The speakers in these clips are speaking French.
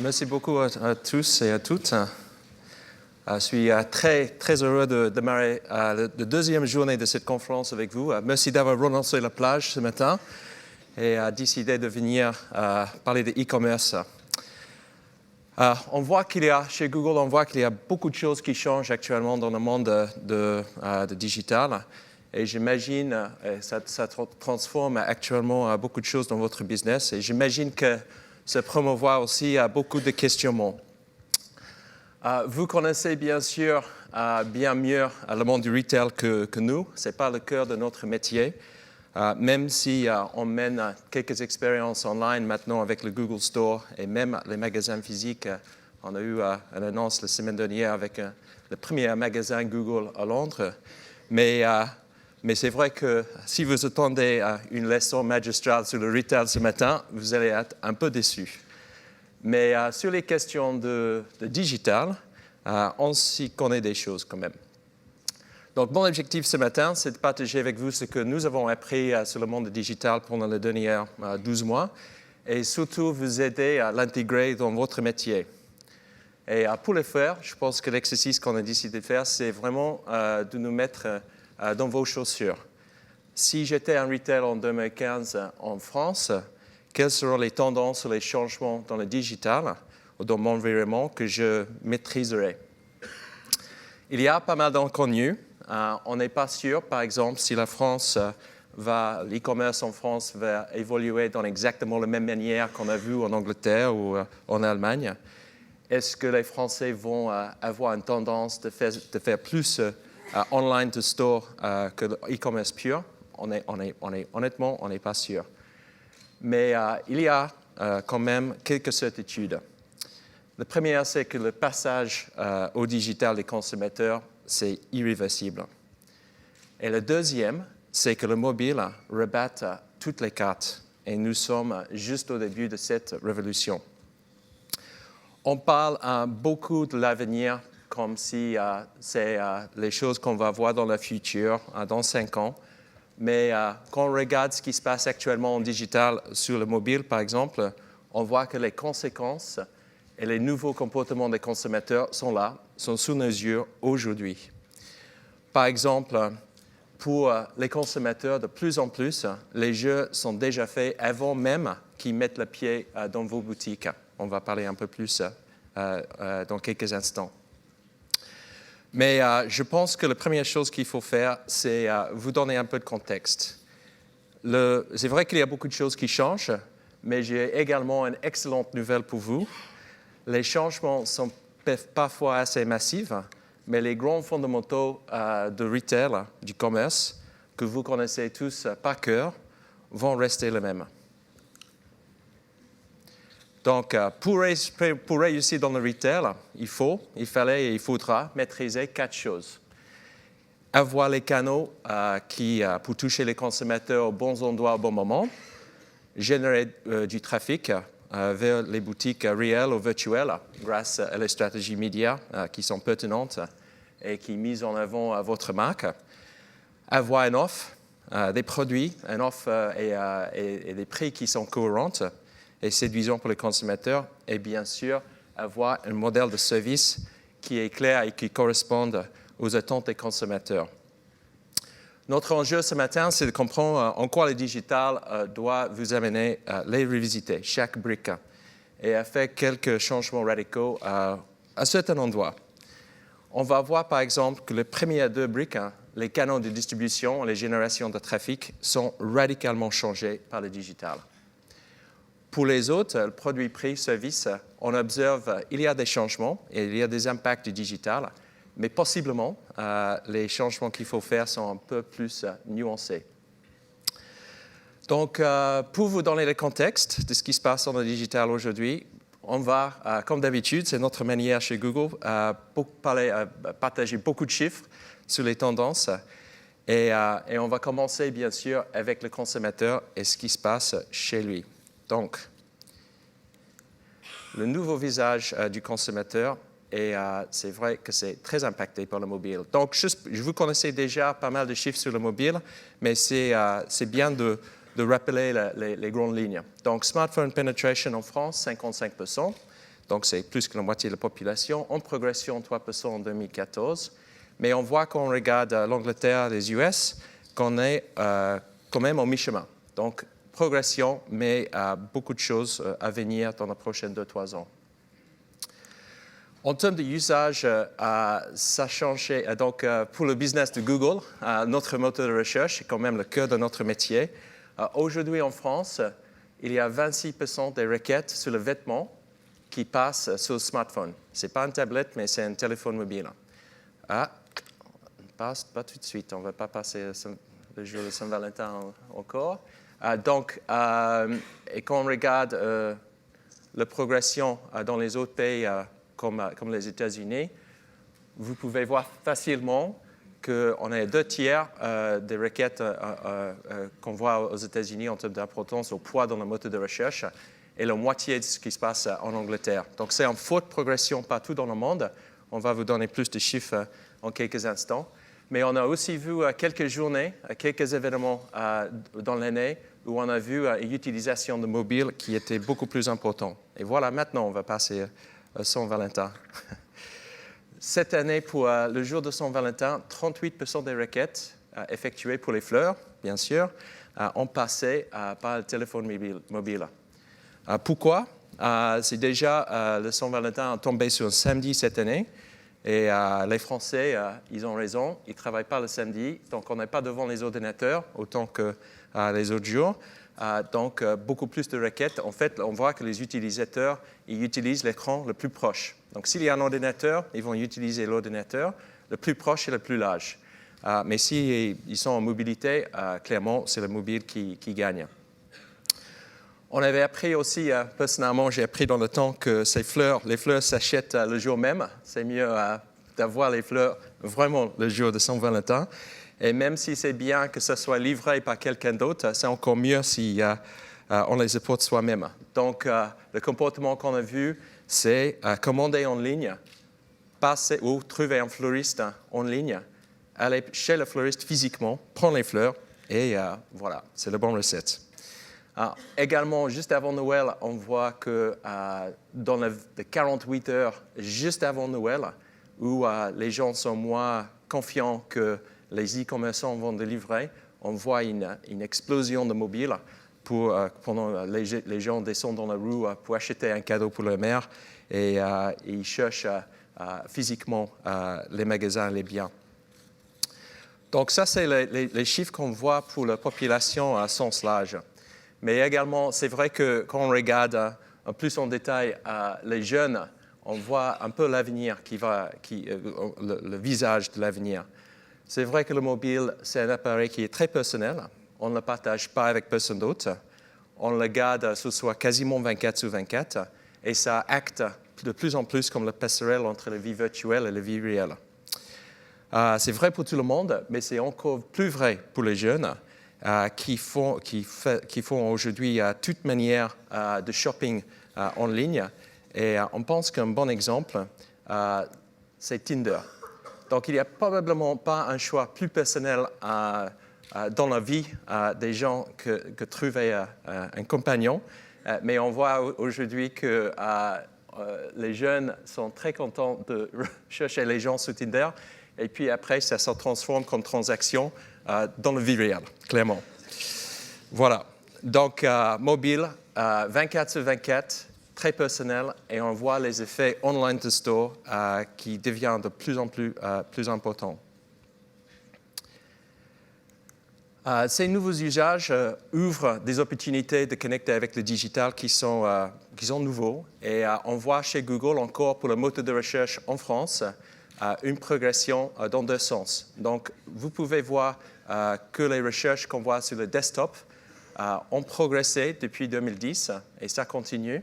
Merci beaucoup à tous et à toutes. Je suis très heureux de démarrer la deuxième journée de cette conférence avec vous. Merci d'avoir renoncé à la plage ce matin et décidé de venir parler de e-commerce. On voit chez Google, on voit qu'il y a beaucoup de choses qui changent actuellement dans le monde de digital. Et j'imagine que ça transforme actuellement beaucoup de choses dans votre business. Et j'imagine que ça promouvoit aussi beaucoup de questionnements. Vous connaissez bien sûr bien mieux le monde du retail que nous. Ce n'est pas le cœur de notre métier. Même si on mène quelques expériences online maintenant avec le Google Store et même les magasins physiques. On a eu une annonce la semaine dernière avec le premier magasin Google à Londres. Mais c'est vrai que si vous attendez une leçon magistrale sur le retail ce matin, vous allez être un peu déçus. Mais sur les questions de digital, on s'y connaît des choses quand même. Donc mon objectif ce matin, c'est de partager avec vous ce que nous avons appris sur le monde digital pendant les derniers 12 mois et surtout vous aider à l'intégrer dans votre métier. Et pour le faire, je pense que l'exercice qu'on a décidé de faire, c'est vraiment de nous mettre dans vos chaussures. Si j'étais en retail en 2015 en France, quelles seront les tendances ou les changements dans le digital ou dans mon environnement que je maîtriserai? Il y a pas mal d'inconnus. On n'est pas sûr, par exemple, si l'e-commerce en France va évoluer dans exactement la même manière qu'on a vu en Angleterre ou en Allemagne. Est-ce que les Français vont avoir une tendance de faire plus online to store que l'e-commerce pur? Honnêtement, on n'est pas sûr. Mais il y a quand même quelques certitudes. La première, c'est que le passage au digital des consommateurs, c'est irréversible. Et le deuxième, c'est que le mobile rebatte toutes les cartes. Et nous sommes juste au début de cette révolution. On parle beaucoup de l'avenir comme si c'est les choses qu'on va voir dans le futur, dans 5 ans. Mais quand on regarde ce qui se passe actuellement en digital sur le mobile, par exemple, on voit que les conséquences et les nouveaux comportements des consommateurs sont là, sont sous nos yeux aujourd'hui. Par exemple, pour les consommateurs, de plus en plus, les jeux sont déjà faits avant même qu'ils mettent le pied dans vos boutiques. On va parler un peu plus dans quelques instants. Mais je pense que la première chose qu'il faut faire, c'est vous donner un peu de contexte. C'est vrai qu'il y a beaucoup de choses qui changent, mais j'ai également une excellente nouvelle pour vous. Les changements sont parfois assez massifs, mais les grands fondamentaux de retail, du commerce, que vous connaissez tous par cœur, vont rester les mêmes. Donc, pour réussir dans le retail, il fallait et il faudra maîtriser 4 choses. Avoir les canaux pour toucher les consommateurs aux bons endroits au bon moment, générer du trafic vers les boutiques réelles ou virtuelles grâce à les stratégies médias qui sont pertinentes et qui misent en avant votre marque, avoir une offre, des produits, une offre et des prix qui sont cohérents et séduisant pour les consommateurs, et bien sûr, avoir un modèle de service qui est clair et qui corresponde aux attentes des consommateurs. Notre enjeu ce matin, c'est de comprendre en quoi le digital doit vous amener à les revisiter, chaque brique, et à faire quelques changements radicaux à certains endroits. On va voir par exemple que les premières 2 briques, les canaux de distribution, les générations de trafic, sont radicalement changés par le digital. Pour les autres, le produit, prix, service, on observe qu'il y a des changements et il y a des impacts du digital, mais possiblement, les changements qu'il faut faire sont un peu plus nuancés. Donc, pour vous donner le contexte de ce qui se passe dans le digital aujourd'hui, on va, comme d'habitude, c'est notre manière chez Google, partager beaucoup de chiffres sur les tendances. Et on va commencer, bien sûr, avec le consommateur et ce qui se passe chez lui. Donc, le nouveau visage du consommateur, et c'est vrai que c'est très impacté par le mobile. Donc, vous connaissez déjà pas mal de chiffres sur le mobile, mais c'est bien de rappeler les grandes lignes. Donc, smartphone penetration en France, 55%. Donc, c'est plus que la moitié de la population. En progression, 3% en 2014. Mais on voit quand on regarde l'Angleterre, les US, qu'on est quand même en mi-chemin. Donc, progression, mais beaucoup de choses à venir dans les prochaines 2-3 ans. En termes de usage, ça a changé. Donc, pour le business de Google, notre moteur de recherche est quand même le cœur de notre métier. Aujourd'hui, en France, il y a 26% des requêtes sur le vêtement qui passent sur le smartphone. Ce n'est pas une tablette, mais c'est un téléphone mobile. On passe pas tout de suite. On ne va pas passer le jour de Saint-Valentin encore. Et quand on regarde la progression dans les autres pays comme les États-Unis, vous pouvez voir facilement qu'on a 2/3 des requêtes qu'on voit aux États-Unis en termes d'importance au poids dans le moteur de recherche et la moitié de ce qui se passe en Angleterre. Donc, c'est en forte progression partout dans le monde. On va vous donner plus de chiffres en quelques instants. Mais on a aussi vu quelques journées, quelques événements dans l'année où on a vu une utilisation de mobile qui était beaucoup plus importante. Et voilà, maintenant, on va passer à Saint-Valentin. Cette année, pour le jour de Saint-Valentin, 38% des requêtes effectuées pour les fleurs, bien sûr, ont passé par le téléphone mobile. Pourquoi? C'est déjà le Saint-Valentin tombé sur un samedi cette année. Et les Français, ils ont raison, ils ne travaillent pas le samedi, donc on n'est pas devant les ordinateurs autant que les autres jours. Donc, beaucoup plus de requêtes. En fait, on voit que les utilisateurs, ils utilisent l'écran le plus proche. Donc, s'il y a un ordinateur, ils vont utiliser l'ordinateur le plus proche et le plus large. Mais s'ils sont en mobilité, clairement, c'est le mobile qui gagne. On avait appris aussi, personnellement, j'ai appris dans le temps que les fleurs s'achètent le jour même. C'est mieux d'avoir les fleurs vraiment le jour de Saint-Valentin. Et même si c'est bien que ce soit livré par quelqu'un d'autre, c'est encore mieux si on les apporte soi-même. Donc, le comportement qu'on a vu, c'est commander en ligne, passer ou trouver un fleuriste en ligne, aller chez le fleuriste physiquement, prendre les fleurs et voilà, c'est la bonne recette. Également, juste avant Noël, on voit que dans les 48 heures juste avant Noël, où les gens sont moins confiants que les e-commerçants vont délivrer, on voit une explosion de mobiles pendant les gens descendent dans la rue pour acheter un cadeau pour leur mère et ils cherchent physiquement les magasins, les biens. Donc ça, c'est les chiffres qu'on voit pour la population à sens large. Mais également, c'est vrai que quand on regarde plus en détail les jeunes, on voit un peu l'avenir, le visage de l'avenir. C'est vrai que le mobile, c'est un appareil qui est très personnel. On ne le partage pas avec personne d'autre. On le garde sur soi quasiment 24/24 et ça acte de plus en plus comme la passerelle entre la vie virtuelle et la vie réelle. C'est vrai pour tout le monde, mais c'est encore plus vrai pour les jeunes. Qui font aujourd'hui toute manière de shopping en ligne. Et on pense qu'un bon exemple, c'est Tinder. Donc, il n'y a probablement pas un choix plus personnel dans la vie des gens que trouver un compagnon. Mais on voit aujourd'hui que les jeunes sont très contents de chercher les gens sur Tinder. Et puis après, ça se transforme comme transaction dans la vie réelle, clairement. Voilà. Donc, mobile, 24/24, très personnel, et on voit les effets online to store qui deviennent de plus en plus importants. Ces nouveaux usages ouvrent des opportunités de connecter avec le digital qui sont nouveaux. Et on voit chez Google encore pour le moteur de recherche en France une progression dans deux sens. Donc, vous pouvez voir que les recherches qu'on voit sur le desktop ont progressé depuis 2010 et ça continue.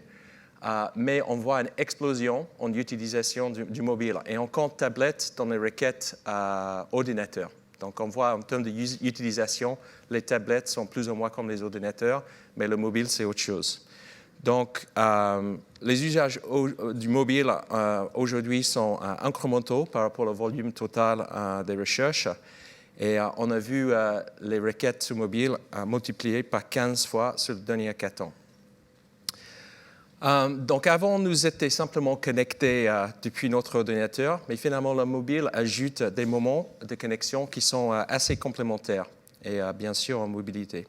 Mais on voit une explosion en utilisation du mobile. Et on compte tablettes dans les requêtes ordinateurs. Donc, on voit en termes d'utilisation, les tablettes sont plus ou moins comme les ordinateurs, mais le mobile, c'est autre chose. Donc, les usages du mobile aujourd'hui sont incrémentaux par rapport au volume total des recherches. Et on a vu les requêtes sur mobile multipliées par 15 fois sur les derniers 4 ans. Donc avant, nous étions simplement connectés depuis notre ordinateur, mais finalement, le mobile ajoute des moments de connexion qui sont assez complémentaires et bien sûr en mobilité.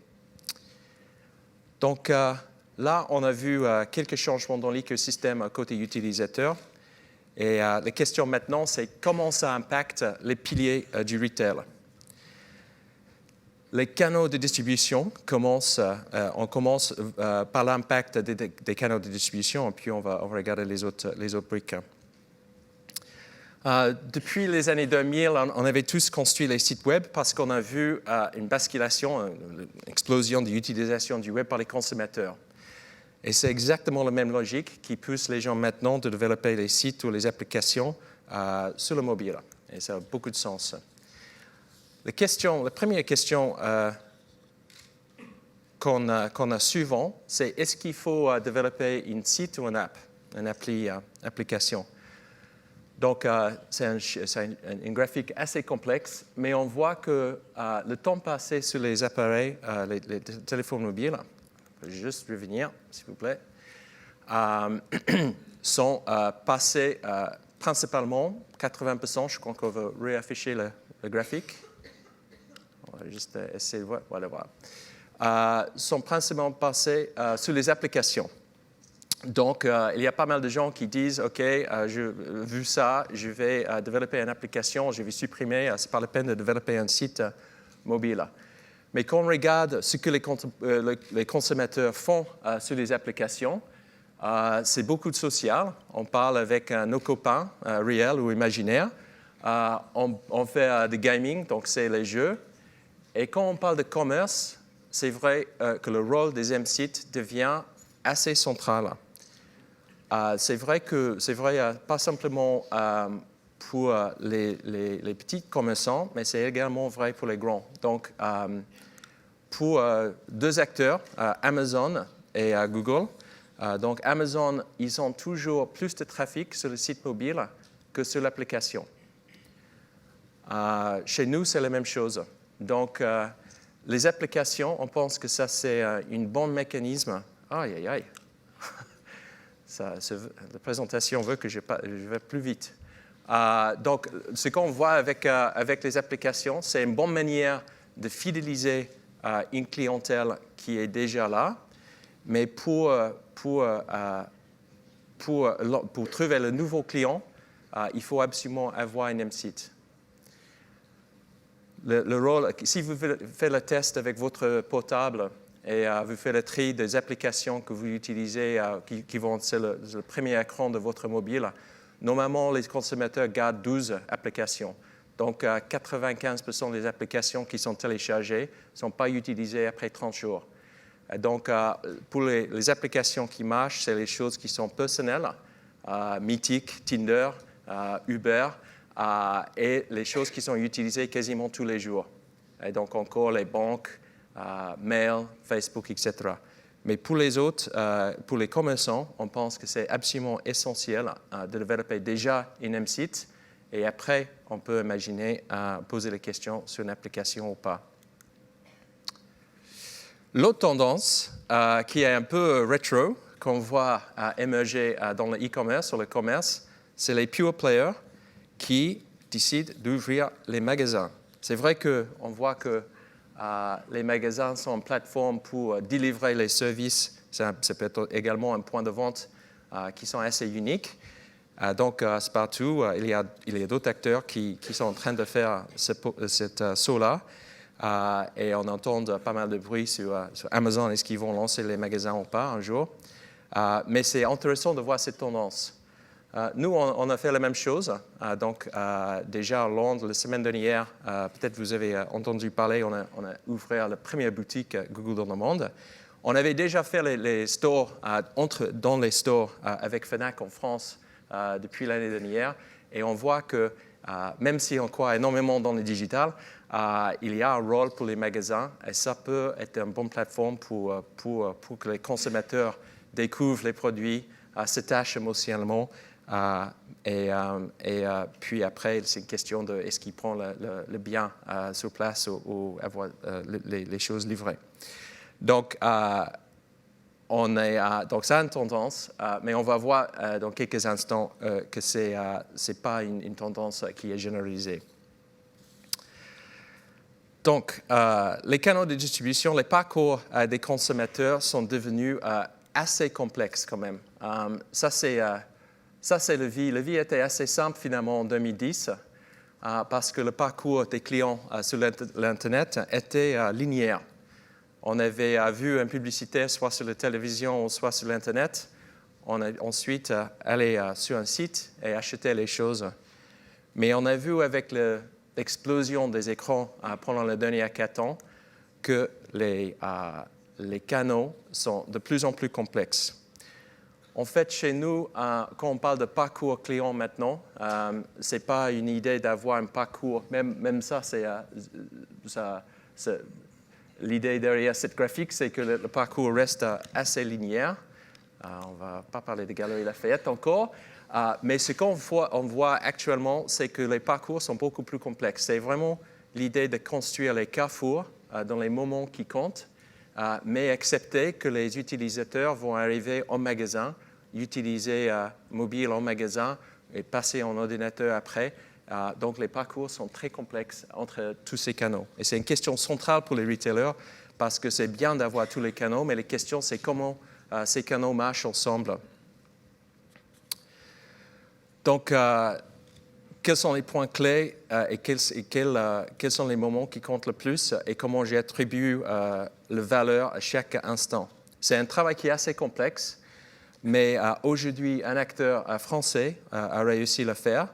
Donc là, on a vu quelques changements dans l'écosystème côté utilisateur. Et la question maintenant, c'est comment ça impacte les piliers du retail. Les canaux de distribution on commence par l'impact des canaux de distribution, et puis on va regarder les autres briques. Depuis les années 2000, on avait tous construit les sites web parce qu'on a vu une basculation, une explosion de l'utilisation du web par les consommateurs. Et c'est exactement la même logique qui pousse les gens maintenant de développer les sites ou les applications sur le mobile. Et ça a beaucoup de sens. La première question qu'on a souvent, c'est est-ce qu'il faut développer un site ou une application? Donc, c'est un graphique assez complexe, mais on voit que le temps passé sur les appareils, les téléphones mobiles, je vais juste revenir, s'il vous plaît, sont passés principalement, 80%, je crois qu'on va réafficher le graphique. On va juste essayer de voir. Voilà. Sont principalement passés sur les applications. Donc, il y a pas mal de gens qui disent, OK, vu ça, je vais développer une application, je vais supprimer, ce n'est pas la peine de développer un site mobile. Mais quand on regarde ce que les consommateurs font sur les applications, c'est beaucoup de social. On parle avec nos copains réels ou imaginaires. On fait du gaming, donc c'est les jeux. Et quand on parle de commerce, c'est vrai que le rôle des M-Sites devient assez central. C'est vrai, pas simplement pour les petits commerçants, mais c'est également vrai pour les grands. Donc, pour deux acteurs, Amazon et Google. Donc, Amazon, ils ont toujours plus de trafic sur le site mobile que sur l'application. Chez nous, c'est la même chose. Donc, les applications, on pense que ça, c'est un bon mécanisme. Aïe, aïe, aïe. La présentation veut que je vais plus vite. Donc, ce qu'on voit avec les applications, c'est une bonne manière de fidéliser une clientèle qui est déjà là. Mais pour trouver le nouveau client, il faut absolument avoir un M-Site. Le rôle, si vous faites le test avec votre portable et vous faites le tri des applications que vous utilisez, qui vont sur le premier écran de votre mobile, normalement, les consommateurs gardent 12 applications. Donc, 95% des applications qui sont téléchargées ne sont pas utilisées après 30 jours. Donc, pour les applications qui marchent, c'est les choses qui sont personnelles, Mythic, Tinder, Uber, et les choses qui sont utilisées quasiment tous les jours. Et donc, encore les banques, mail, Facebook, etc. Mais pour les autres, pour les commerçants, on pense que c'est absolument essentiel de développer déjà un M-Site et après, on peut imaginer poser les questions sur une application ou pas. L'autre tendance, qui est un peu rétro, qu'on voit émerger dans le e-commerce, ou le commerce, c'est les pure players qui décident d'ouvrir les magasins. C'est vrai qu'on voit que les magasins sont une plateforme pour délivrer les services. Ça peut être également un point de vente qui sont assez uniques. Donc, c'est partout. Il y a d'autres acteurs qui sont en train de faire cette saut-là. Et on entend pas mal de bruit sur Amazon. Est-ce qu'ils vont lancer les magasins ou pas un jour? Mais c'est intéressant de voir cette tendance. Nous, on a fait la même chose. Donc, déjà à Londres, la semaine dernière, peut-être vous avez entendu parler, on a ouvert la première boutique Google dans le monde. On avait déjà fait les stores, dans les stores avec Fnac en France depuis l'année dernière. Et on voit que même si on croit énormément dans le digital, il y a un rôle pour les magasins. Et ça peut être une bonne plateforme pour que les consommateurs découvrent les produits, s'attachent émotionnellement. Puis après, c'est une question de est-ce qu'il prend le bien sur place ou avoir les choses livrées. Donc, donc ça a une tendance, mais on va voir dans quelques instants que ce n'est pas une tendance qui est généralisée. Donc, les canaux de distribution, les parcours des consommateurs sont devenus assez complexes quand même. Ça, c'est le vie. Le vie était assez simple finalement en 2010 parce que le parcours des clients sur l'Internet était linéaire. On avait vu une publicité soit sur la télévision ou soit sur l'Internet. On a ensuite allé sur un site et acheté les choses. Mais on a vu avec l'explosion des écrans pendant les derniers 4 ans que les canaux sont de plus en plus complexes. En fait, chez nous, quand on parle de parcours client maintenant, ce n'est pas une idée d'avoir un parcours, même ça, l'idée derrière cette graphique, c'est que le parcours reste assez linéaire. On ne va pas parler des Galeries Lafayette encore, mais ce qu'on voit actuellement, c'est que les parcours sont beaucoup plus complexes. C'est vraiment l'idée de construire les carrefours dans les moments qui comptent, mais accepter que les utilisateurs vont arriver au magasin, utiliser mobile en magasin et passer en ordinateur après. Donc les parcours sont très complexes entre tous ces canaux. Et c'est une question centrale pour les retailers parce que c'est bien d'avoir tous les canaux, mais la question c'est comment ces canaux marchent ensemble. Donc, quels sont les points clés et quels sont les moments qui comptent le plus et comment j'attribue la valeur à chaque instant. C'est un travail qui est assez complexe, mais aujourd'hui, un acteur français a réussi à le faire.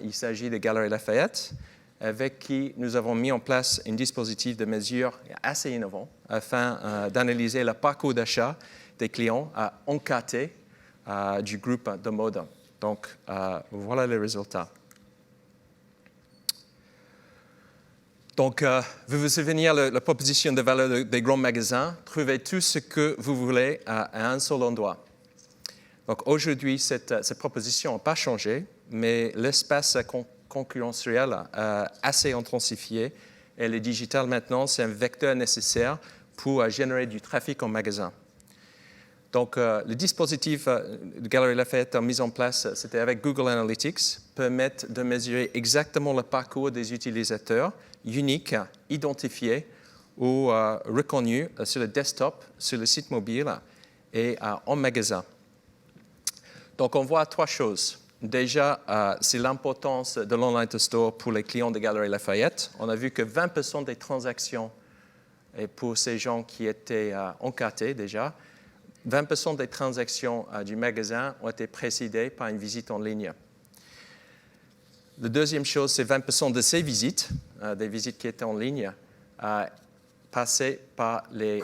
Il s'agit de Galeries Lafayette, avec qui nous avons mis en place un dispositif de mesure assez innovant afin d'analyser le parcours d'achat des clients en KT du groupe de mode. Donc, voilà les résultats. Donc, vous vous souvenez la proposition de valeur des grands magasins, trouvez tout ce que vous voulez à un seul endroit. Donc, aujourd'hui, cette proposition n'a pas changé, mais l'espace concurrentiel a assez intensifié et le digital maintenant, c'est un vecteur nécessaire pour générer du trafic en magasin. Donc, le dispositif de Galeries Lafayette mis en place, c'était avec Google Analytics, permettre de mesurer exactement le parcours des utilisateurs, uniques, identifiés ou reconnus sur le desktop, sur le site mobile et en magasin. Donc, on voit 3 choses. Déjà, c'est l'importance de l'online store pour les clients de Galeries Lafayette. On a vu que 20% des transactions, et pour ces gens qui étaient encartés déjà, 20% des transactions du magasin ont été précédées par une visite en ligne. La deuxième chose, c'est 20% de ces visites, des visites qui étaient en ligne, passaient par les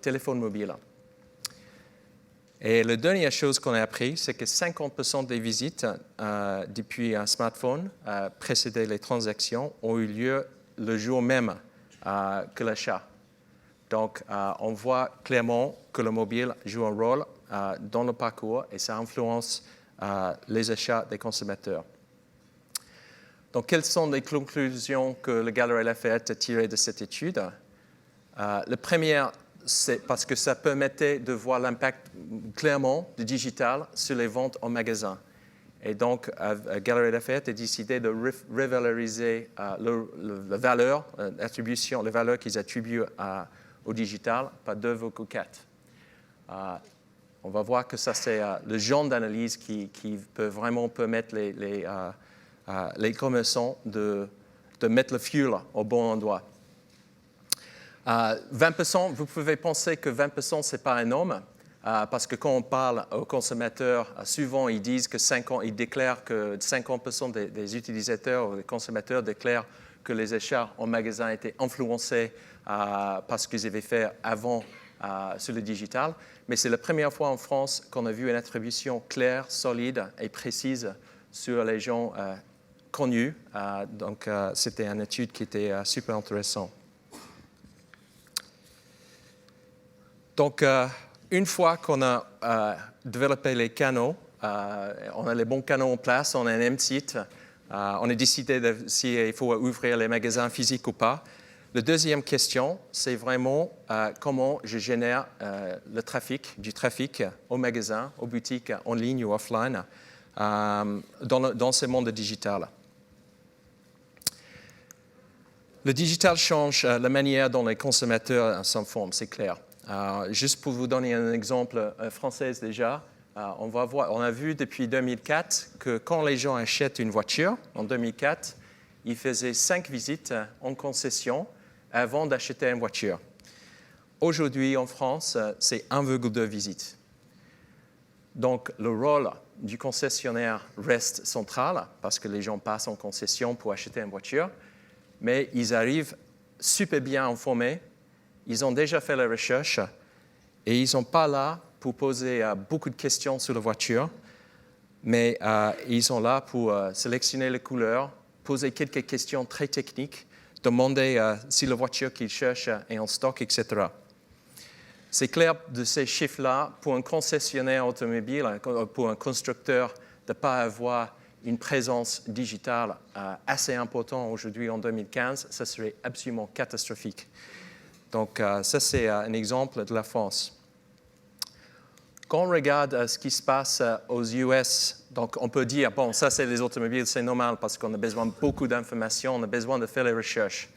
téléphones mobiles. Et la dernière chose qu'on a appris, c'est que 50% des visites depuis un smartphone précédant les transactions ont eu lieu le jour même que l'achat. Donc, on voit clairement que le mobile joue un rôle dans le parcours et ça influence les achats des consommateurs. Donc, quelles sont les conclusions que le Galeries Lafayette a tirées de cette étude? La première, c'est parce que ça permettait de voir l'impact clairement du digital sur les ventes en magasin. Et donc, Galeries Lafayette a décidé de revaloriser la valeur, l'attribution, les valeurs qu'ils attribuent au digital par 2,4. On va voir que ça, c'est le genre d'analyse qui peut vraiment permettre les commerçants de mettre le fuel au bon endroit. 20%, vous pouvez penser que 20%, ce n'est pas énorme, parce que quand on parle aux consommateurs, souvent ils disent que ils déclarent que 50% des utilisateurs ou des consommateurs déclarent que les achats en magasin étaient influencés par ce qu'ils avaient fait avant sur le digital. Mais c'est la première fois en France qu'on a vu une attribution claire, solide et précise sur les gens connus. Donc, c'était une étude qui était super intéressante. Donc, une fois qu'on a développé les canaux, on a les bons canaux en place, on a un M-site, on a décidé s'il faut ouvrir les magasins physiques ou pas. La deuxième question, c'est vraiment comment je génère du trafic au magasin, aux boutiques en ligne ou offline dans ce monde digital. Le digital change la manière dont les consommateurs s'informent, c'est clair. Juste pour vous donner un exemple français déjà, on a vu depuis 2004 que quand les gens achètent une voiture, en 2004, ils faisaient 5 visites en concession avant d'acheter une voiture. Aujourd'hui, en France, c'est 1,2 visites. Donc, le rôle du concessionnaire reste central parce que les gens passent en concession pour acheter une voiture, mais ils arrivent super bien informés, ils ont déjà fait la recherche et ils ne sont pas là pour poser beaucoup de questions sur la voiture, mais ils sont là pour sélectionner les couleurs, poser quelques questions très techniques, demander si la voiture qu'ils cherchent est en stock, etc. C'est clair de ces chiffres-là, pour un concessionnaire automobile, pour un constructeur, de ne pas avoir une présence digitale assez importante aujourd'hui en 2015, ça serait absolument catastrophique. Donc ça, c'est un exemple de la France. Quand on regarde ce qui se passe aux US, donc on peut dire, bon, ça c'est les automobiles, c'est normal parce qu'on a besoin de beaucoup d'informations, on a besoin de faire les recherches.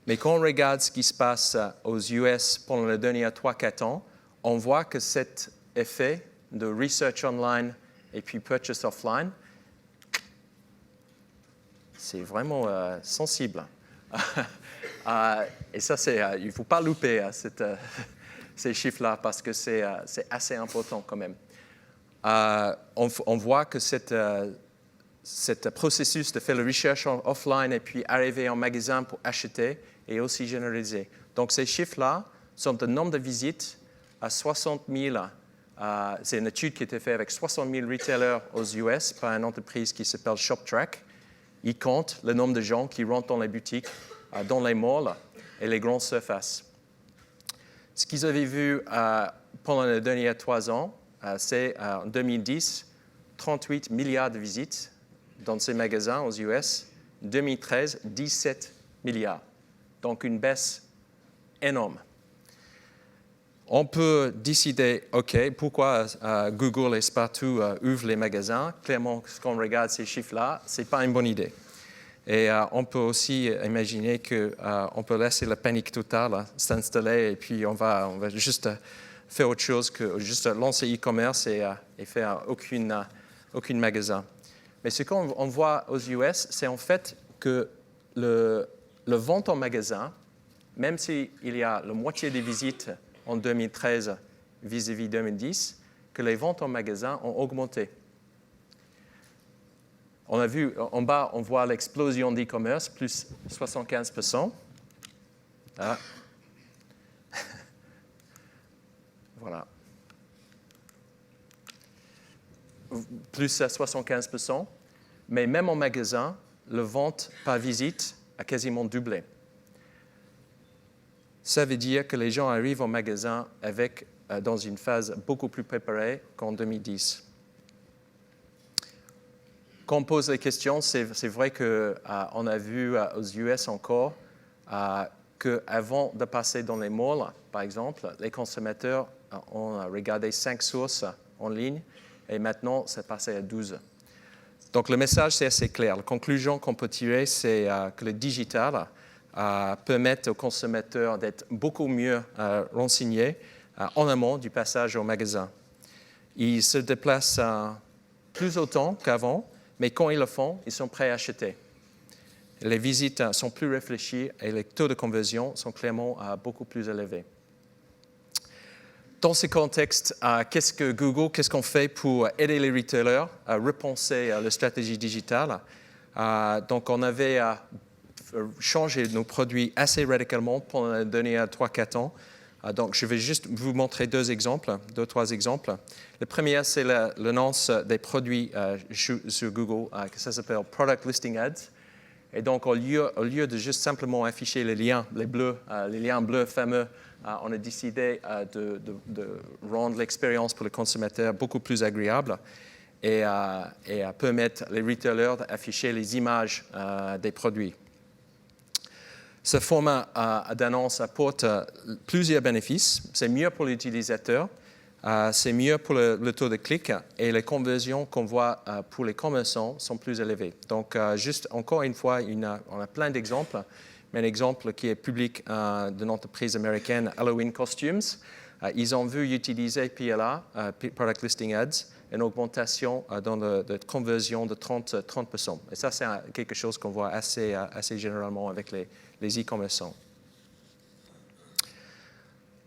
Mais quand on regarde ce qui se passe aux US pendant les derniers 3-4 ans, on voit que cet effet de research online et puis purchase offline, c'est vraiment sensible. Et ça, il ne faut pas louper ces chiffres-là parce que c'est assez important quand même. On voit que cet processus de faire la recherche offline et puis arriver en magasin pour acheter est aussi généralisé. Donc ces chiffres-là sont le nombre de visites à 60 000. C'est une étude qui a été faite avec 60 000 retailers aux US par une entreprise qui s'appelle ShopTrack. Ils comptent le nombre de gens qui rentrent dans les boutiques, dans les malls et les grandes surfaces. Ce qu'ils avaient vu pendant les derniers 3 ans, c'est en 2010, 38 milliards de visites dans ces magasins aux US. 2013, 17 milliards. Donc une baisse énorme. On peut décider, OK, pourquoi Google et Spartoo ouvrent les magasins. Clairement, quand on regarde ces chiffres-là, ce n'est pas une bonne idée. Et on peut aussi imaginer qu'on peut laisser la panique totale s'installer et puis on va juste faire autre chose que juste lancer e-commerce et faire aucun magasin. Mais ce qu'on voit aux US, c'est en fait que le vente en magasin, même s'il y a la moitié des visites en 2013 vis-à-vis 2010, que les ventes en magasin ont augmenté. On a vu en bas, on voit l'explosion d'e-commerce, plus 75%. Ah. Voilà. Plus 75%. Mais même en magasin, la vente par visite a quasiment doublé. Ça veut dire que les gens arrivent au magasin dans une phase beaucoup plus préparée qu'en 2010. Quand on pose les questions, c'est vrai qu'on a vu aux US encore qu'avant de passer dans les malls, par exemple, les consommateurs ont regardé 5 sources en ligne et maintenant, c'est passé à 12. Donc le message, c'est assez clair. La conclusion qu'on peut tirer, c'est que le digital permet aux consommateurs d'être beaucoup mieux renseignés en amont du passage au magasin. Ils se déplacent plus autant qu'avant, mais quand ils le font, ils sont prêts à acheter. Les visites sont plus réfléchies et les taux de conversion sont clairement beaucoup plus élevés. Dans ce contexte, qu'est-ce qu'on fait pour aider les retailers à repenser leur stratégie digitale? Donc, on avait changé nos produits assez radicalement pendant les derniers 3-4 ans. Donc, je vais juste vous montrer 2-3 exemples. Le premier, c'est l'annonce des produits sur Google, ça s'appelle Product Listing Ads. Et donc, au lieu de juste simplement afficher les liens bleus fameux, on a décidé de rendre l'expérience pour le consommateur beaucoup plus agréable et à permettre les retailers d'afficher les images des produits. Ce format d'annonce apporte plusieurs bénéfices. C'est mieux pour l'utilisateur, c'est mieux pour le taux de clic et les conversions qu'on voit pour les commerçants sont plus élevées. Donc, juste encore une fois, on a plein d'exemples, mais un exemple qui est public d'une entreprise américaine, Halloween Costumes. Ils ont vu utiliser PLA, Product Listing Ads, une augmentation dans la conversion de 30%. Et ça, c'est quelque chose qu'on voit assez généralement avec les e-commerçants.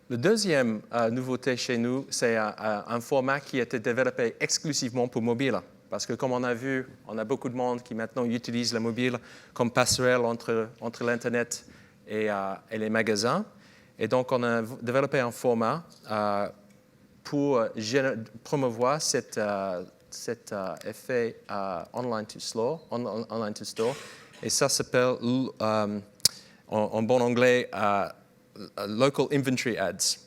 La deuxième nouveauté chez nous, c'est un format qui a été développé exclusivement pour mobile. Parce que comme on a vu, on a beaucoup de monde qui maintenant utilise le mobile comme passerelle entre l'Internet et les magasins. Et donc, on a développé un format pour promouvoir cet effet online to store. Et ça s'appelle, en bon anglais, Local Inventory Ads.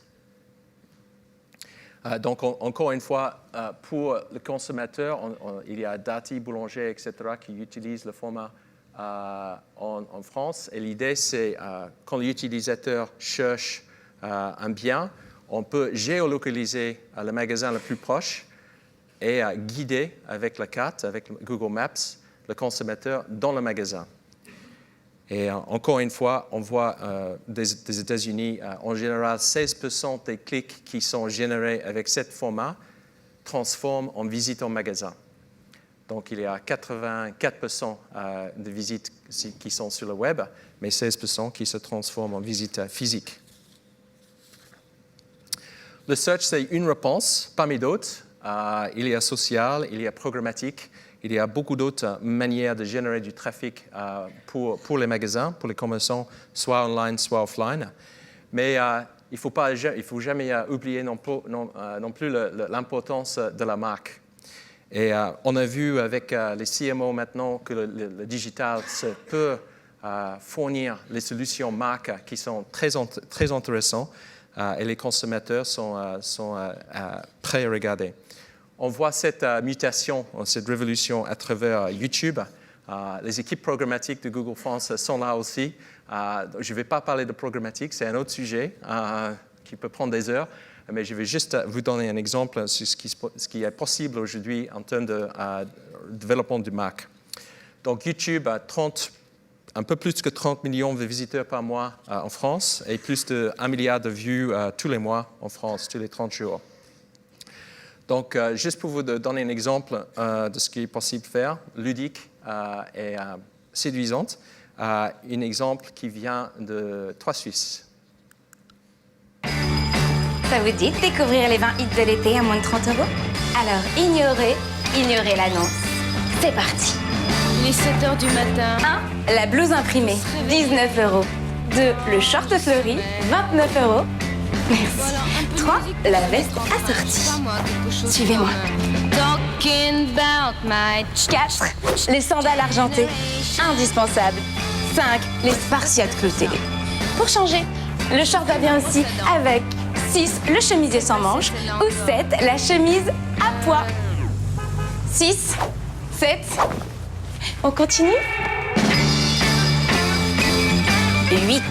Donc, encore une fois, pour le consommateur, il y a Darty, Boulanger, etc., qui utilisent le format en France. Et l'idée, c'est quand l'utilisateur cherche un bien, on peut géolocaliser le magasin le plus proche et guider avec la carte, avec Google Maps, le consommateur dans le magasin. Et encore une fois, on voit des États-Unis, en général, 16% des clics qui sont générés avec ce format transforment en visite en magasin. Donc, il y a 84% de visites qui sont sur le web, mais 16% qui se transforment en visites physiques. Le search, c'est une réponse parmi d'autres. Il y a social, il y a programmatique. Il y a beaucoup d'autres manières de générer du trafic pour les magasins, pour les commerçants, soit online, soit offline. Mais il ne faut jamais oublier non plus l'importance de la marque. Et on a vu avec les CMO maintenant que le digital peut fournir les solutions marques qui sont très intéressantes et les consommateurs sont prêts à regarder. On voit cette mutation, cette révolution à travers YouTube. Les équipes programmatiques de Google France sont là aussi. Je ne vais pas parler de programmatique, c'est un autre sujet qui peut prendre des heures, mais je vais juste vous donner un exemple sur ce qui est possible aujourd'hui en termes de développement de marque. Donc YouTube a un peu plus que 30 millions de visiteurs par mois en France et plus de 1 milliard de vues tous les mois en France, tous les 30 jours. Donc, juste pour vous donner un exemple de ce qui est possible de faire, ludique et séduisante, un exemple qui vient de 3 Suisses. Ça vous dit de découvrir les 20 hits de l'été à moins de 30 €? Alors, ignorez l'annonce. C'est parti. Il est 7 h du matin. 1. La blouse imprimée, 19 €. 2. Le short fleuri, 29 €. Merci. 3. La veste assortie. Suivez-moi. 4. Les sandales argentées, indispensables. 5. Les spartiates cloutés. Pour changer, le short va bien aussi avec. 6. Le chemisier sans manches. Ou 7. La chemise à pois. 6. 7. On continue. 8.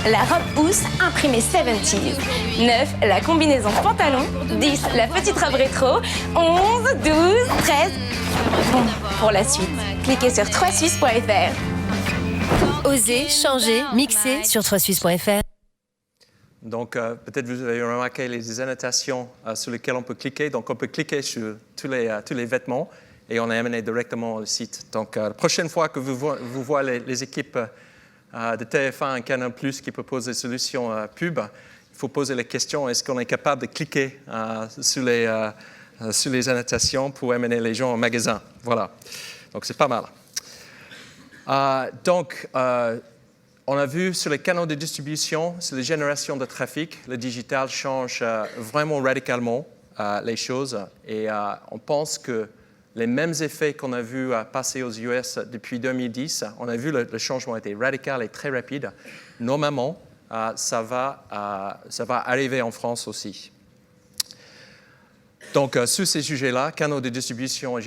La robe housse imprimée 70s. 9. La combinaison pantalon. 10. La petite robe rétro. 11, 12, 13. Bon, pour la suite, cliquez sur 3suisse.fr. Osez, changer, mixer sur 3suisse.fr. Donc, peut-être vous avez remarqué les annotations sur lesquelles on peut cliquer. Donc, on peut cliquer sur tous les vêtements et on est amené directement au site. Donc, la prochaine fois que vous voyez les équipes de TF1 et Canal+, qui proposent des solutions pub, il faut poser la question, est-ce qu'on est capable de cliquer sur les annotations pour amener les gens au magasin? Voilà. Donc, c'est pas mal. On a vu sur les canaux de distribution, sur les générations de trafic, le digital change vraiment radicalement les choses. Et on pense que les mêmes effets qu'on a vus passer aux US depuis 2010, on a vu le changement a été radical et très rapide. Normalement, ça va arriver en France aussi. Donc, sur ces sujets-là, canaux de distribution et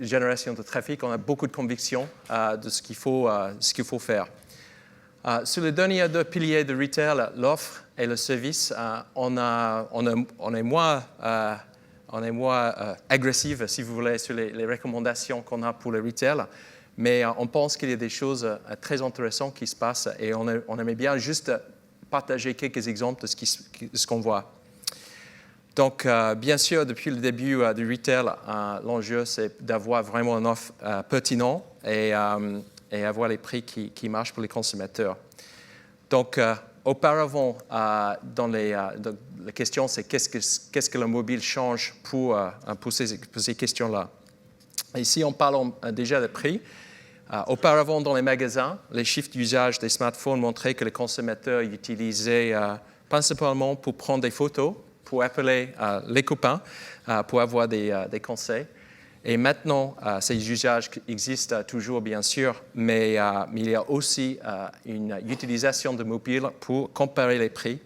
génération de trafic, on a beaucoup de conviction de ce qu'il faut faire. Sur les derniers deux piliers de retail, l'offre et le service, on est moins agressif, si vous voulez, sur les recommandations qu'on a pour le retail. Mais on pense qu'il y a des choses très intéressantes qui se passent et on aimerait bien juste partager quelques exemples de ce qu'on voit. Donc, bien sûr, depuis le début du retail, l'enjeu, c'est d'avoir vraiment une offre pertinente et avoir les prix qui marchent pour les consommateurs. Donc, auparavant, la question, c'est qu'est-ce que le mobile change pour ces questions-là. Ici, on parle déjà de prix. Auparavant, dans les magasins, les chiffres d'usage des smartphones montraient que les consommateurs utilisaient principalement pour prendre des photos, pour appeler les copains, pour avoir des conseils. Et maintenant, ces usages existent toujours, bien sûr, mais il y a aussi une utilisation de mobile pour comparer les prix.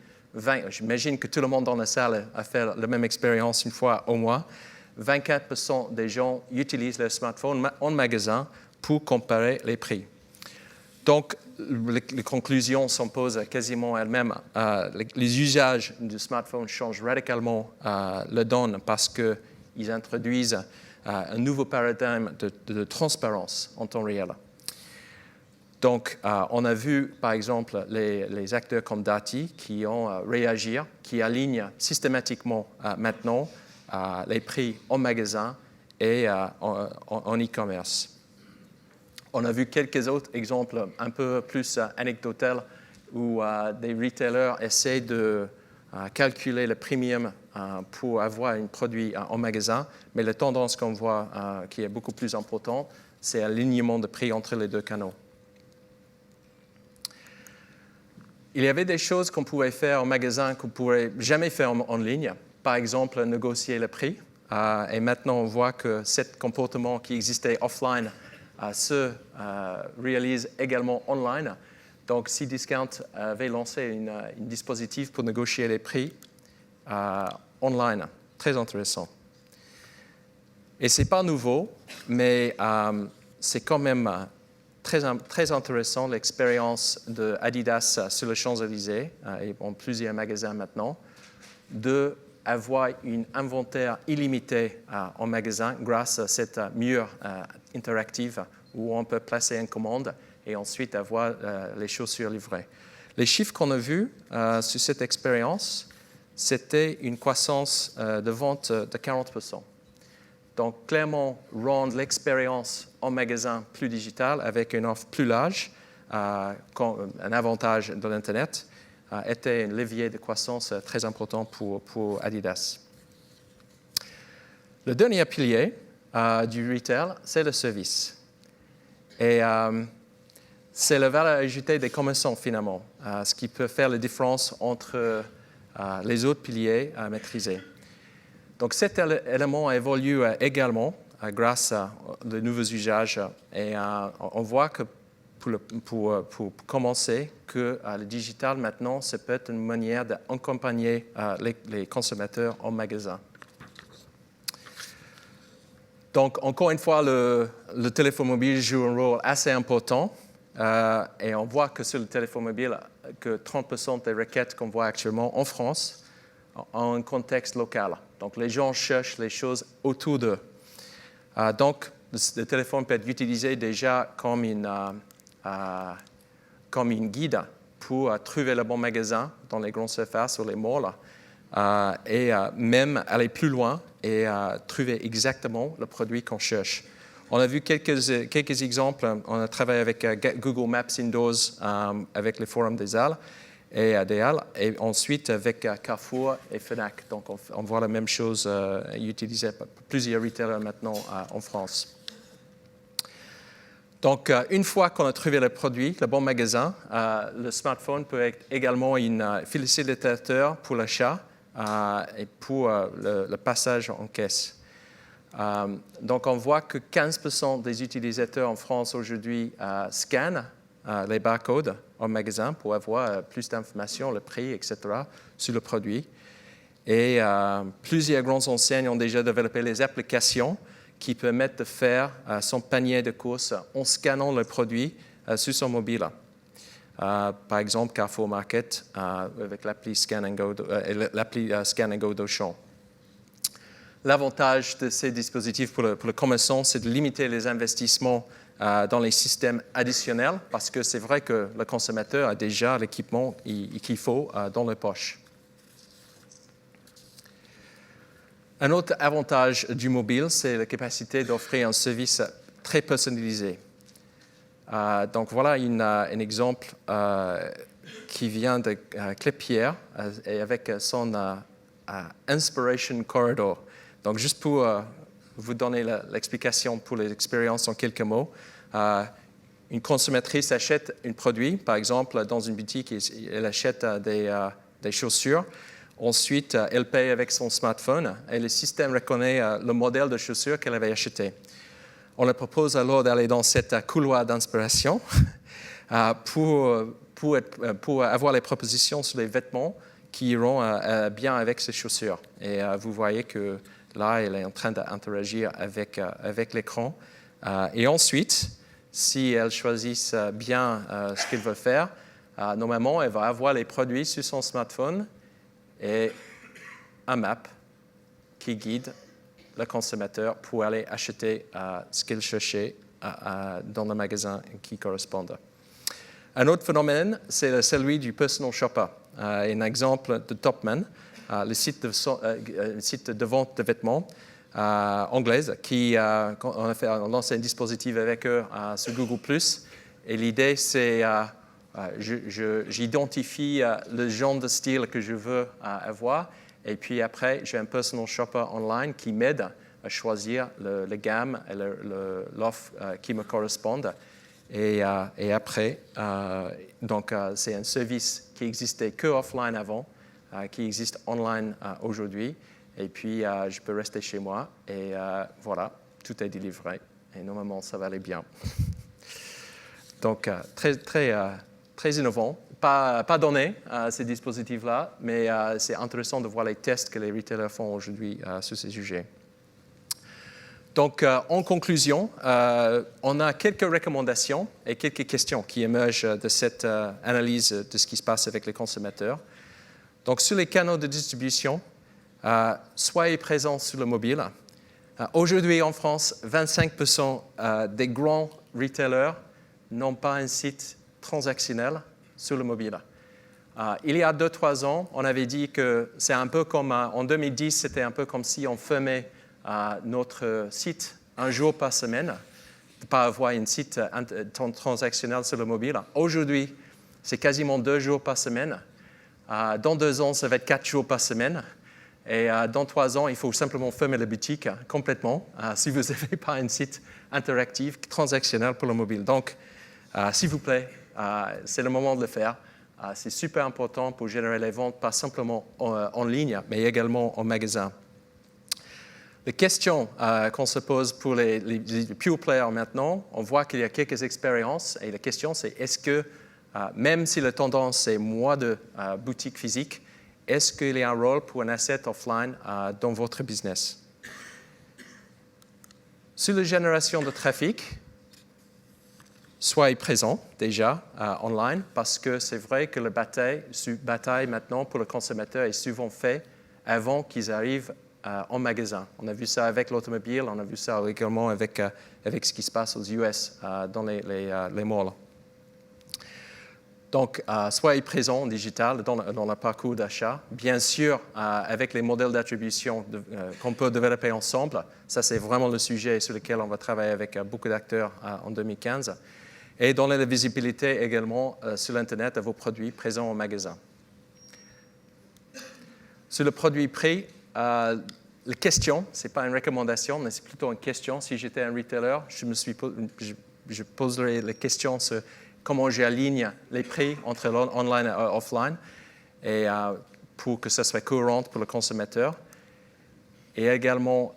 J'imagine que tout le monde dans la salle a fait la même expérience une fois au moins. 24% des gens utilisent leur smartphone en magasin pour comparer les prix. Donc, les conclusions s'imposent quasiment elles-mêmes. Les usages du smartphone changent radicalement la donne parce qu'ils introduisent un nouveau paradigme de transparence en temps réel. Donc, on a vu, par exemple, les acteurs comme Darty qui ont réagi, qui alignent systématiquement maintenant les prix en magasin et en e-commerce. On a vu quelques autres exemples un peu plus anecdotales où des retailers essaient de calculer le premium pour avoir un produit en magasin, mais la tendance qu'on voit qui est beaucoup plus importante, c'est l'alignement de prix entre les deux canaux. Il y avait des choses qu'on pouvait faire en magasin qu'on ne pourrait jamais faire en ligne. Par exemple, négocier le prix. Et maintenant, on voit que ce comportement qui existait offline se réalise également online. Donc, Cdiscount avait lancé un dispositif pour négocier les prix online. Très intéressant. Et ce n'est pas nouveau, mais c'est quand même très intéressant l'expérience d'Adidas sur les Champs-Élysées, et en plusieurs magasins maintenant, d'avoir un inventaire illimité en magasin grâce à cette mur interactive où on peut placer une commande et ensuite avoir les chaussures livrées. Les chiffres qu'on a vus sur cette expérience, c'était une croissance de vente de 40%. Donc, clairement, rendre l'expérience en magasin plus digitale avec une offre plus large, un avantage de l'Internet, était un levier de croissance très important pour Adidas. Le dernier pilier du retail, c'est le service. Et c'est la valeur ajoutée des commerçants, finalement, ce qui peut faire la différence entre les autres piliers à maîtriser. Donc, cet élément évolue également grâce à de nouveaux usages. Et on voit que pour commencer, que le digital, maintenant, ça peut être une manière d'accompagner les consommateurs en magasin. Donc, encore une fois, le téléphone mobile joue un rôle assez important. Et on voit que sur le téléphone mobile, que 30% des requêtes qu'on voit actuellement en France ont un contexte local. Donc, les gens cherchent les choses autour d'eux. Donc, le téléphone peut être utilisé déjà comme une guide pour trouver le bon magasin dans les grandes surfaces ou les malls et même aller plus loin et trouver exactement le produit qu'on cherche. On a vu quelques exemples. On a travaillé avec Google Maps Indoors, avec les forums des Halles et ensuite avec Carrefour et Fnac. Donc, on voit la même chose utilisée par plusieurs retailers maintenant en France. Donc, une fois qu'on a trouvé le produit, le bon magasin, le smartphone peut être également un facilitateur pour l'achat et pour le passage en caisse. Donc, on voit que 15% des utilisateurs en France aujourd'hui scannent les barcodes en magasin pour avoir plus d'informations, le prix, etc., sur le produit. Et plusieurs grandes enseignes ont déjà développé les applications qui permettent de faire son panier de courses en scannant le produit sur son mobile. par exemple Carrefour Market avec l'appli Scan & Go, Scan & Go d'Auchan. L'avantage de ces dispositifs pour le commerçant, c'est de limiter les investissements dans les systèmes additionnels parce que c'est vrai que le consommateur a déjà l'équipement qu'il faut dans les poches. Un autre avantage du mobile, c'est la capacité d'offrir un service très personnalisé. Donc voilà un exemple qui vient de Klépierre et avec son Inspiration Corridor. Donc juste pour vous donner l'explication pour l'expérience en quelques mots, une consommatrice achète un produit, par exemple dans une boutique, elle achète des chaussures. Ensuite, elle paye avec son smartphone et le système reconnaît le modèle de chaussures qu'elle avait acheté. On leur propose alors d'aller dans cette couloir d'inspiration pour avoir les propositions sur les vêtements qui iront bien avec ces chaussures. Et vous voyez que là, elle est en train d'interagir avec l'écran. Et ensuite, si elle choisit bien ce qu'elle veut faire, normalement, elle va avoir les produits sur son smartphone et un map qui guide le consommateur pour aller acheter ce qu'il cherchait dans le magasin qui correspond. Un autre phénomène, c'est celui du personal shopper. Un exemple de Topman, le site de vente de vêtements anglaise, on a lancé un dispositif avec eux sur Google+. Et l'idée, c'est j'identifie le genre de style que je veux avoir. Et puis après, j'ai un personal shopper online qui m'aide à choisir la gamme et l'offre qui me correspondent. Et après, donc c'est un service qui existait que offline avant, qui existe online aujourd'hui. Et puis, je peux rester chez moi et voilà, tout est délivré. Et normalement, ça va aller bien. Donc, très innovant. Pas donné, ces dispositifs-là, mais c'est intéressant de voir les tests que les retailers font aujourd'hui sur ces sujets. Donc, en conclusion, on a quelques recommandations et quelques questions qui émergent de cette analyse de ce qui se passe avec les consommateurs. Donc, sur les canaux de distribution, soyez présents sur le mobile. Aujourd'hui, en France, 25% des grands retailers n'ont pas un site transactionnel sur le mobile. Il y a 2-3 ans, on avait dit que c'est un peu comme, en 2010, c'était un peu comme si on fermait notre site un jour par semaine, de ne pas avoir un site transactionnel sur le mobile. Aujourd'hui, c'est quasiment 2 jours par semaine. Dans 2 ans, ça va être 4 jours par semaine. Et dans 3 ans, il faut simplement fermer la boutique complètement si vous n'avez pas un site interactif, transactionnel pour le mobile. Donc, s'il vous plaît, c'est le moment de le faire. C'est super important pour générer les ventes, pas simplement en ligne, mais également en magasin. Les questions qu'on se pose pour les pure players maintenant, on voit qu'il y a quelques expériences. Et la question, c'est est-ce que, même si la tendance est moins de boutique physique, est-ce qu'il y a un rôle pour un asset offline dans votre business? Sur la génération de trafic, soyez présent déjà online parce que c'est vrai que la bataille maintenant pour le consommateur est souvent faite avant qu'ils arrivent en magasin. On a vu ça avec l'automobile, on a vu ça également avec ce qui se passe aux US dans les malls. Donc, soyez présent en digital dans le parcours d'achat. Bien sûr, avec les modèles d'attribution qu'on peut développer ensemble, ça c'est vraiment le sujet sur lequel on va travailler avec beaucoup d'acteurs en 2015. Et donner la visibilité également sur l'Internet à vos produits présents au magasin. Sur le produit prix, la question, ce n'est pas une recommandation, mais c'est plutôt une question. Si j'étais un retailer, je poserais la question sur comment j'aligne les prix entre online et offline et pour que ça soit courant pour le consommateur. Et également,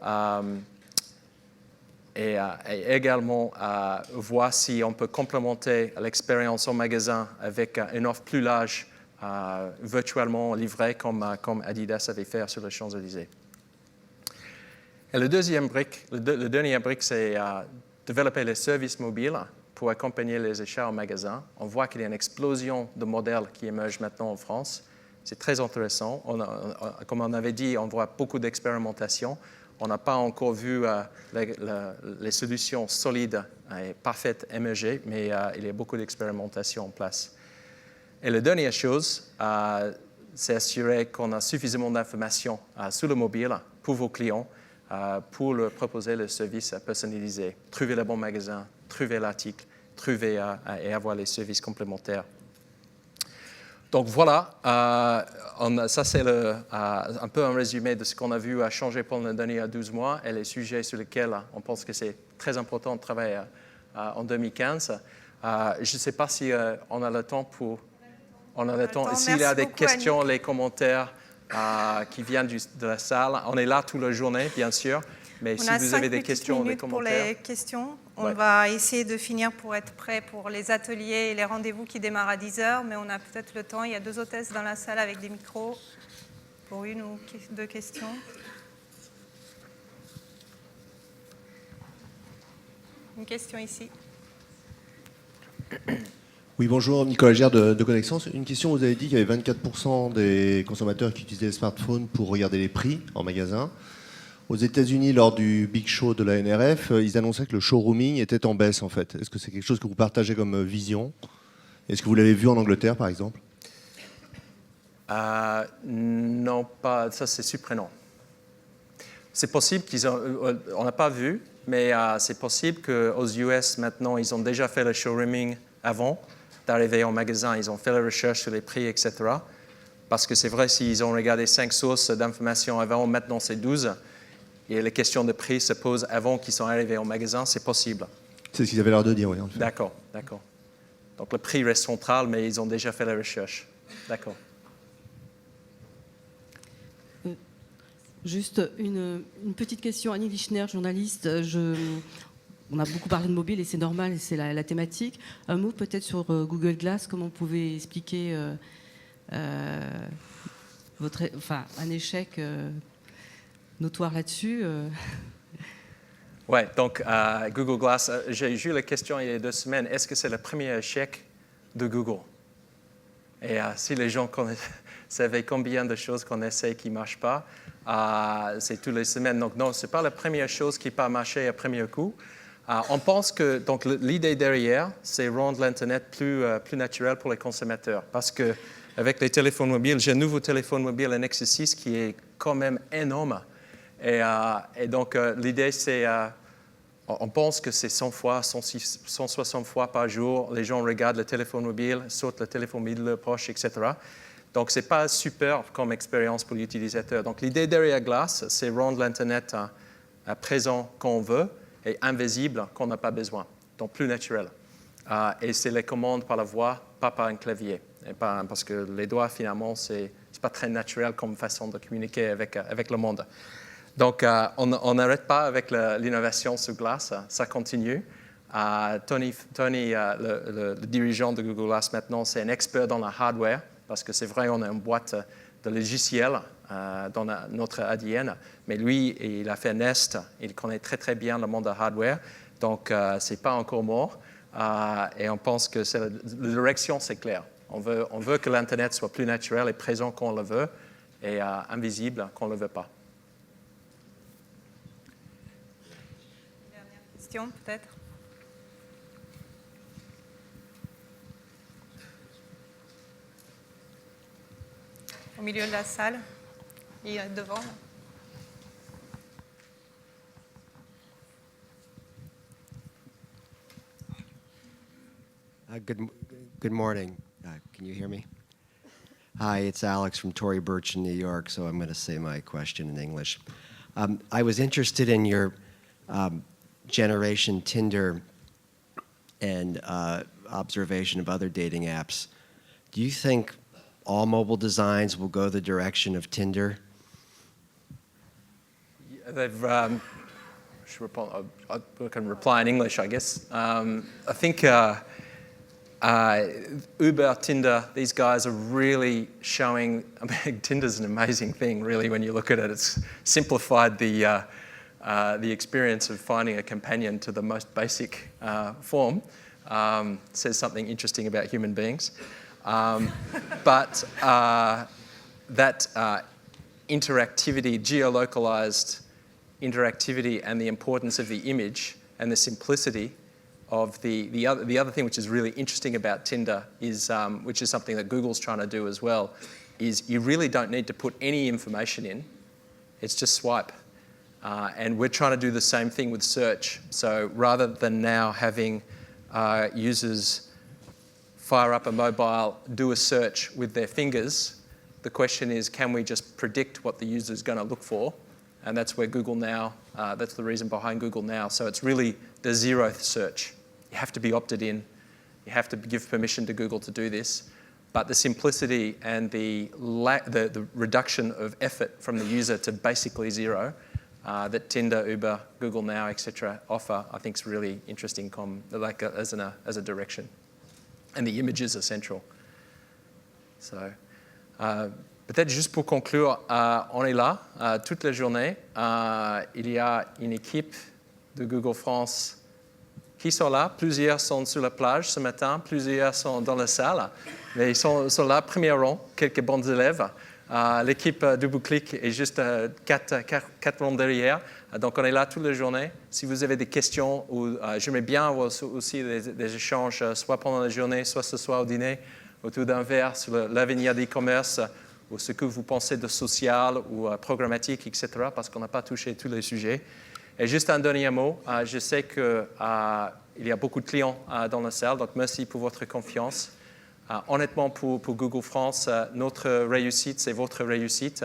voir si on peut complémenter l'expérience au magasin avec une offre plus large, virtuellement livrée comme Adidas avait fait sur les Champs-Élysées. Et le dernier brique, c'est développer les services mobiles pour accompagner les achats en magasin. On voit qu'il y a une explosion de modèles qui émergent maintenant en France. C'est très intéressant. Comme on avait dit, on voit beaucoup d'expérimentation. On n'a pas encore vu les solutions solides et parfaites émerger, mais il y a beaucoup d'expérimentation en place. Et la dernière chose, c'est assurer qu'on a suffisamment d'informations sur le mobile pour vos clients pour leur proposer le service personnalisé. Trouver le bon magasin, trouver l'article, trouver et avoir les services complémentaires. Donc voilà, ça c'est un peu un résumé de ce qu'on a vu changer pendant les derniers 12 mois et les sujets sur lesquels on pense que c'est très important de travailler en 2015. Je ne sais pas si on a le temps pour... On a le temps. S'il y a des questions, Annick, les commentaires qui viennent de la salle, on est là toute la journée, bien sûr. Mais si vous avez des questions, des commentaires. Pour les questions, on va essayer de finir pour être prêt pour les ateliers et les rendez-vous qui démarrent à 10h, mais on a peut-être le temps. Il y a 2 hôtesses dans la salle avec des micros pour 1 ou 2 questions. Une question ici. Oui, bonjour, Nicolas Gère de Connexence. Une question, vous avez dit qu'il y avait 24% des consommateurs qui utilisaient les smartphones pour regarder les prix en magasin. Aux États-Unis, lors du Big Show de la NRF, ils annonçaient que le showrooming était en baisse, en fait. Est-ce que c'est quelque chose que vous partagez comme vision? Est-ce que vous l'avez vu en Angleterre, par exemple? Non, pas. Ça, c'est surprenant. C'est possible on n'a pas vu, mais c'est possible qu'aux US, maintenant, ils ont déjà fait le showrooming avant d'arriver en magasin. Ils ont fait la recherche sur les prix, etc. Parce que c'est vrai, s'ils ont regardé 5 sources d'informations avant, maintenant c'est 12. Et les questions de prix se posent avant qu'ils soient arrivés en magasin, c'est possible. C'est ce qu'ils avaient l'air de dire, oui. En fait. D'accord. Donc le prix reste central, mais ils ont déjà fait la recherche. D'accord. Juste une petite question. Annie Lichner, journaliste. On a beaucoup parlé de mobile et c'est normal, et c'est la thématique. Un mot peut-être sur Google Glass, comment vous pouvez expliquer un échec notoire là-dessus Oui, donc Google Glass, j'ai eu la question il y a 2 semaines, est-ce que c'est le premier échec de Google? Et si les gens savaient combien de choses qu'on essaie qui ne marchent pas, c'est toutes les semaines. Donc non, ce n'est pas la première chose qui n'a pas marché à premier coup. On pense que donc, l'idée derrière, c'est rendre l'Internet plus naturel pour les consommateurs. Parce qu'avec les téléphones mobiles, j'ai un nouveau téléphone mobile, un Nexus 6, qui est quand même énorme. Et donc, l'idée, c'est... on pense que c'est 100 fois, 160 fois par jour, les gens regardent le téléphone mobile, sautent le téléphone mobile de leur poche, etc. Donc, ce n'est pas super comme expérience pour l'utilisateur. Donc, l'idée derrière Glass, c'est rendre l'Internet présent quand on veut, et invisible qu'on n'a pas besoin, donc plus naturel. Et c'est les commandes par la voix, pas par un clavier. Et parce que les doigts, finalement, c'est pas très naturel comme façon de communiquer avec le monde. Donc, on n'arrête pas avec l'innovation sur Glass, ça continue. Tony le dirigeant de Google Glass maintenant, c'est un expert dans le hardware, parce que c'est vrai, on a une boîte de logiciels dans notre ADN, mais lui, il a fait Nest, il connaît très très bien le monde de hardware, donc c'est pas encore mort, et on pense que la direction, c'est clair. On veut que l'Internet soit plus naturel et présent quand on le veut, et invisible quand on ne le veut pas. Dernière question, peut-être. Au milieu de la salle et devant. Good morning. Can you hear me? Hi, it's Alex from Tory Burch in New York, so I'm going to say my question in English. I was interested in your generation Tinder and observation of other dating apps. Do you think all mobile designs will go the direction of Tinder? I can reply in English, I guess. I think Uber, Tinder, these guys are really showing, Tinder's an amazing thing, really, when you look at it. It's simplified the experience of finding a companion to the most basic form. says something interesting about human beings. But that interactivity, geolocalized interactivity, and the importance of the image and the simplicity of the other thing which is really interesting about Tinder is, which is something that Google's trying to do as well, is you really don't need to put any information in. It's just swipe. And we're trying to do the same thing with search. So rather than now having users fire up a mobile, do a search with their fingers, the question is, can we just predict what the user is going to look for? And that's where Google Now, that's the reason behind Google Now. So it's really the zero search. You have to be opted in. You have to give permission to Google to do this. But the simplicity and the reduction of effort from the user to basically zero that Tinder, Uber, Google Now, etc. offer, I think is really interesting as a direction. And the images are central. So, peut-être juste pour conclure, on est là toute la journée. Il y a une équipe de Google France qui sont là. Plusieurs sont sur la plage ce matin, plusieurs sont dans la salle. Mais ils sont là, premier rang, quelques bons élèves. L'équipe DoubleClick est juste quatre rangs derrière. Donc, on est là toute la journée. Si vous avez des questions, ou j'aimerais bien avoir aussi des échanges, soit pendant la journée, soit ce soir au dîner, autour d'un verre sur l'avenir des e-commerce, ou ce que vous pensez de social ou programmatique, etc., parce qu'on n'a pas touché tous les sujets. Et juste un dernier mot. Je sais qu'il y a beaucoup de clients dans la salle, donc merci pour votre confiance. Honnêtement, pour Google France, notre réussite, c'est votre réussite.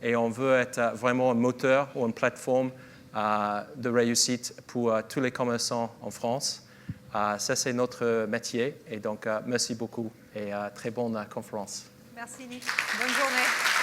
Et on veut être vraiment un moteur ou une plateforme de réussite pour tous les commerçants en France. Ça, c'est notre métier. Et donc, merci beaucoup et très bonne conférence. Merci Nick. Bonne journée.